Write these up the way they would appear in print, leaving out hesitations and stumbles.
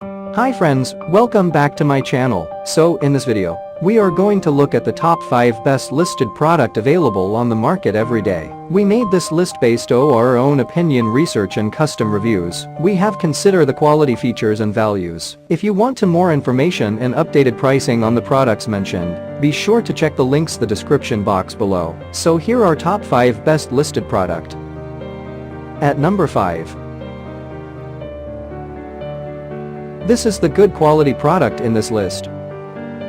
Hi friends, welcome back to my channel. So in this video, we are going to look at the top 5 best listed product available on the market every day. We made this list based on our own opinion, research and custom reviews. We have considered the quality, features and values. If you want to more information and updated pricing on the products mentioned, be sure to check the links in the description box below. So here are top 5 best listed product. At number 5. This is the good quality product in this list.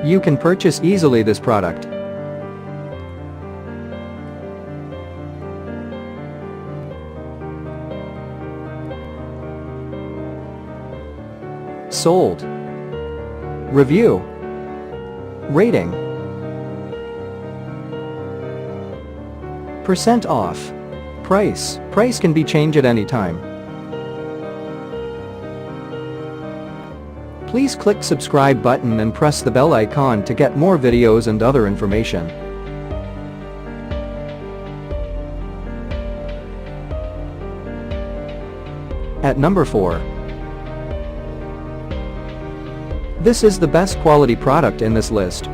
You can purchase easily this product. Sold. Review. Rating. Percent off. Price. Price can be changed at any time. Please click subscribe button and press the bell icon to get more videos and other information. At number 4. This is the best quality product in this list.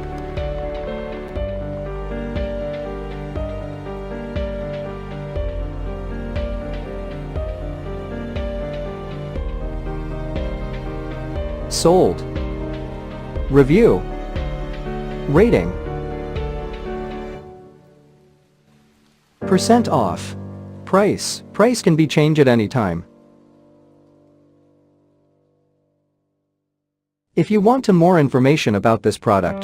Sold. Review. Rating. Percent off. Price. Price can be changed at any time. If you want to more information about this product,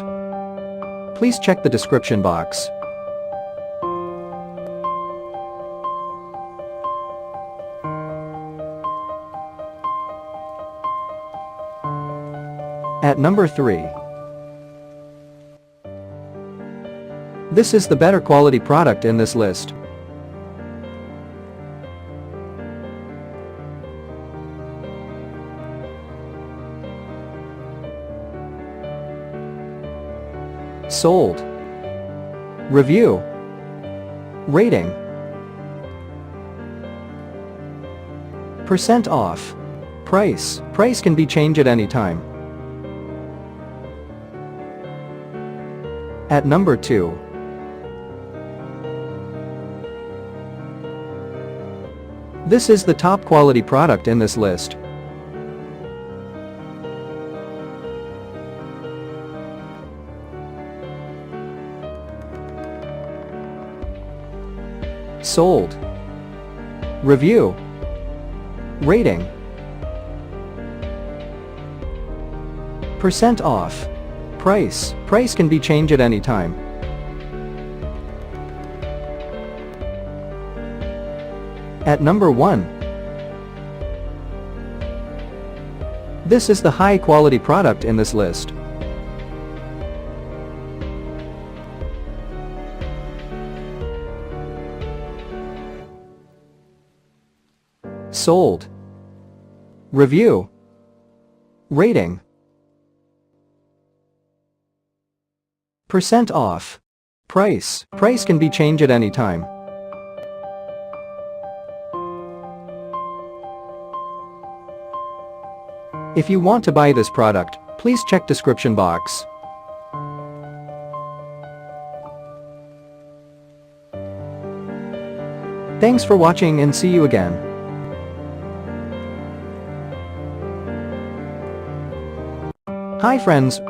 please check the description box. At number 3. This is the better quality product in this list. Sold. Review. Rating. Percent off. Price. Price can be changed at any time. At number 2. This is the top quality product in this list. Sold. Review. Rating. Percent off. Price. Price can be changed at any time. At number 1. This is the high quality product in this list. Sold. Review. Rating. Percent off. Price. Price can be changed at any time. If you want to buy this product, please check description box. Thanks for watching and see you again. Hi friends.